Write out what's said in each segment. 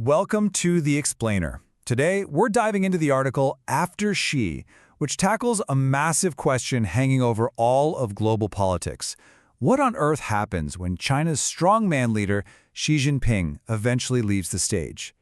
Welcome to The Explainer. Today, we're diving into the article After Xi, which tackles a massive question hanging over all of global politics. What on earth happens when China's strongman leader, Xi Jinping, eventually leaves the stage?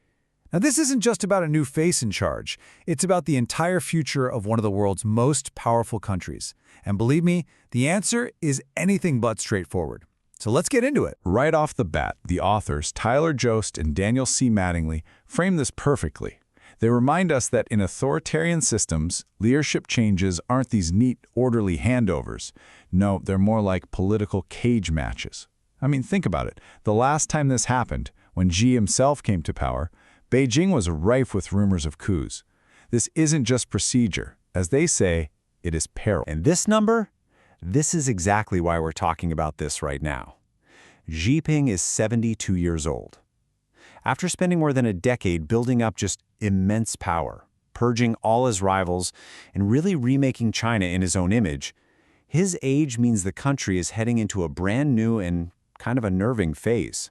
Now, this isn't just about a new face in charge. It's about the entire future of one of the world's most powerful countries. And believe me, the answer is anything but straightforward. So let's get into it. Right off the bat, the authors, Tyler Jost and Daniel C. Mattingly, frame this perfectly. They remind us that in authoritarian systems, leadership changes aren't these neat, orderly handovers. No, they're more like political cage matches. I mean, think about it. The last time this happened, when Xi himself came to power, Beijing was rife with rumors of coups. This isn't just procedure. As they say, it is peril. And this number? This is exactly why we're talking about this right now. Xi Jinping is 72 years old. After spending more than a decade building up just immense power, purging all his rivals, and really remaking China in his own image, his age means the country is heading into a brand new and kind of unnerving phase.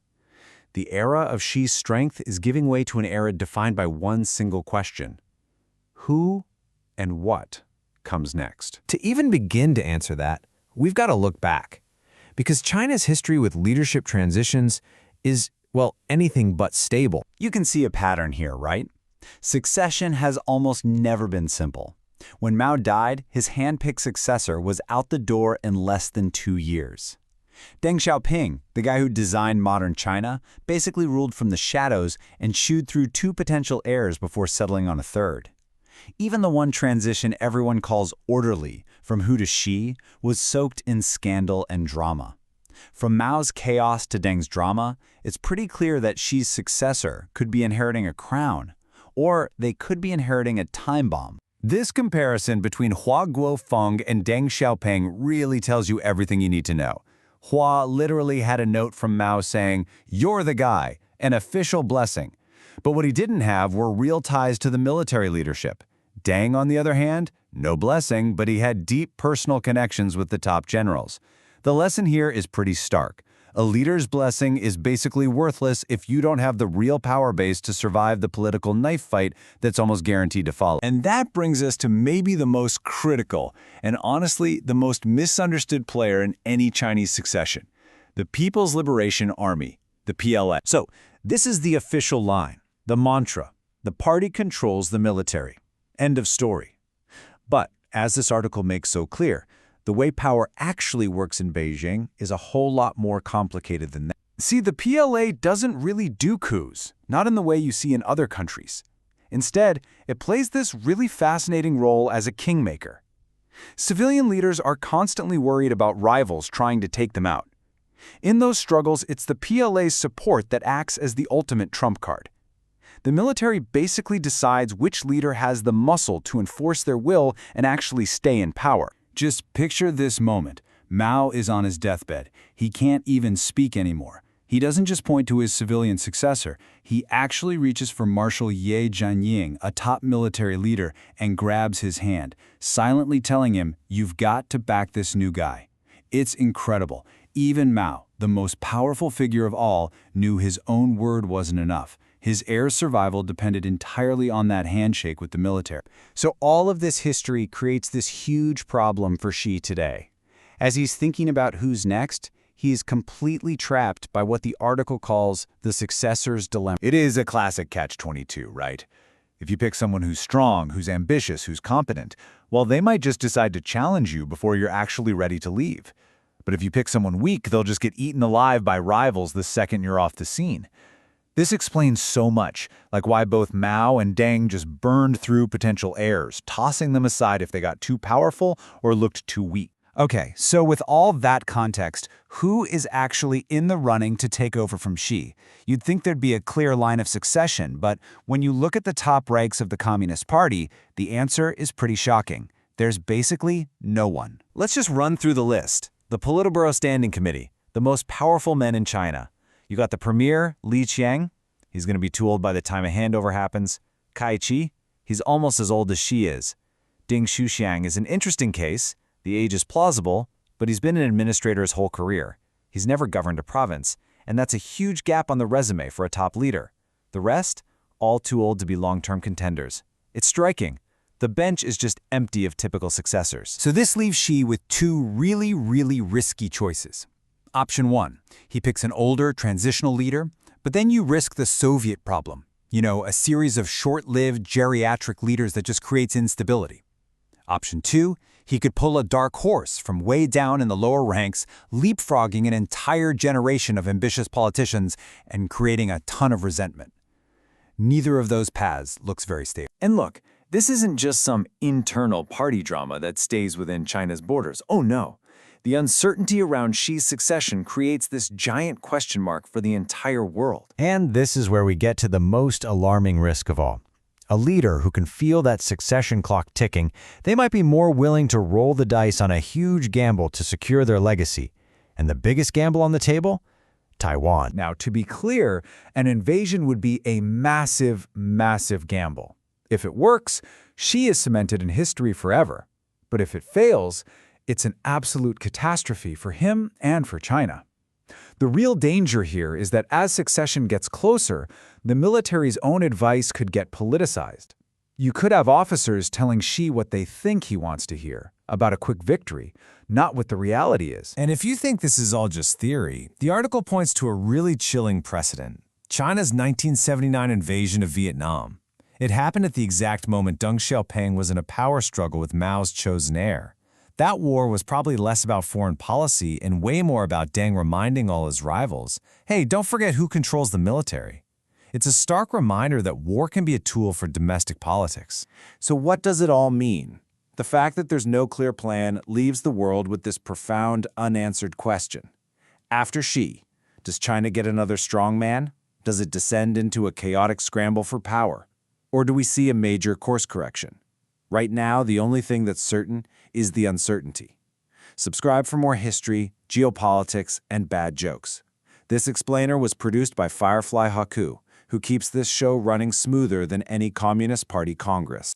The era of Xi's strength is giving way to an era defined by one single question. Who and what comes next? To even begin to answer that, we've got to look back. Because China's history with leadership transitions is, well, anything but stable. You can see a pattern here, right? Succession has almost never been simple. When Mao died, his hand-picked successor was out the door in less than 2 years. Deng Xiaoping, the guy who designed modern China, basically ruled from the shadows and chewed through 2 potential heirs before settling on a third. Even the one transition everyone calls orderly, from Hu to Xi, was soaked in scandal and drama. From Mao's chaos to Deng's drama, it's pretty clear that Xi's successor could be inheriting a crown, or they could be inheriting a time bomb. This comparison between Hua Guofeng and Deng Xiaoping really tells you everything you need to know. Hua literally had a note from Mao saying, "You're the guy," an official blessing. But what he didn't have were real ties to the military leadership. Deng, on the other hand, no blessing, but he had deep personal connections with the top generals. The lesson here is pretty stark. A leader's blessing is basically worthless if you don't have the real power base to survive the political knife fight that's almost guaranteed to follow. And that brings us to maybe the most critical, and honestly, the most misunderstood player in any Chinese succession, the People's Liberation Army, the PLA. So, this is the official line, the mantra. The party controls the military. End of story. But, as this article makes so clear, the way power actually works in Beijing is a whole lot more complicated than that. See, the PLA doesn't really do coups, not in the way you see in other countries. Instead, it plays this really fascinating role as a kingmaker. Civilian leaders are constantly worried about rivals trying to take them out. In those struggles, it's the PLA's support that acts as the ultimate trump card. The military basically decides which leader has the muscle to enforce their will and actually stay in power. Just picture this moment. Mao is on his deathbed. He can't even speak anymore. He doesn't just point to his civilian successor. He actually reaches for Marshal Ye Jianying, a top military leader, and grabs his hand, silently telling him, "You've got to back this new guy." It's incredible. Even Mao, the most powerful figure of all, knew his own word wasn't enough. His heir's survival depended entirely on that handshake with the military. So all of this history creates this huge problem for Xi today. As he's thinking about who's next, he is completely trapped by what the article calls the successor's dilemma. It is a classic catch-22, right? If you pick someone who's strong, who's ambitious, who's competent, well, they might just decide to challenge you before you're actually ready to leave. But if you pick someone weak, they'll just get eaten alive by rivals the second you're off the scene. This explains so much, like why both Mao and Deng just burned through potential heirs, tossing them aside if they got too powerful or looked too weak. Okay, so with all that context, who is actually in the running to take over from Xi? You'd think there'd be a clear line of succession, but when you look at the top ranks of the Communist Party, the answer is pretty shocking. There's basically no one. Let's just run through the list. The Politburo Standing Committee, the most powerful men in China. You got the premier, Li Qiang. He's going to be too old by the time a handover happens. Kai Chi. He's almost as old as Xi is. Ding Xuxiang is an interesting case. The age is plausible, but he's been an administrator his whole career. He's never governed a province, and that's a huge gap on the resume for a top leader. The rest, all too old to be long-term contenders. It's striking. The bench is just empty of typical successors. So this leaves Xi with two really risky choices. Option 1, he picks an older, transitional leader, but then you risk the Soviet problem. You know, a series of short-lived geriatric leaders that just creates instability. Option 2, he could pull a dark horse from way down in the lower ranks, leapfrogging an entire generation of ambitious politicians and creating a ton of resentment. Neither of those paths looks very stable. And look, this isn't just some internal party drama that stays within China's borders. Oh no. The uncertainty around Xi's succession creates this giant question mark for the entire world. And this is where we get to the most alarming risk of all. A leader who can feel that succession clock ticking, they might be more willing to roll the dice on a huge gamble to secure their legacy. And the biggest gamble on the table? Taiwan. Now, to be clear, an invasion would be a massive gamble. If it works, Xi is cemented in history forever. But if it fails, it's an absolute catastrophe for him and for China. The real danger here is that as succession gets closer, the military's own advice could get politicized. You could have officers telling Xi what they think he wants to hear, about a quick victory, not what the reality is. And if you think this is all just theory, the article points to a really chilling precedent: China's 1979 invasion of Vietnam. It happened at the exact moment Deng Xiaoping was in a power struggle with Mao's chosen heir. That war was probably less about foreign policy and way more about Deng reminding all his rivals, hey, don't forget who controls the military. It's a stark reminder that war can be a tool for domestic politics. So what does it all mean? The fact that there's no clear plan leaves the world with this profound, unanswered question. After Xi, does China get another strongman? Does it descend into a chaotic scramble for power? Or do we see a major course correction? Right now, the only thing that's certain is the uncertainty. Subscribe for more history, geopolitics, and bad jokes. This explainer was produced by FireflyHaku, who keeps this show running smoother than any Communist Party Congress.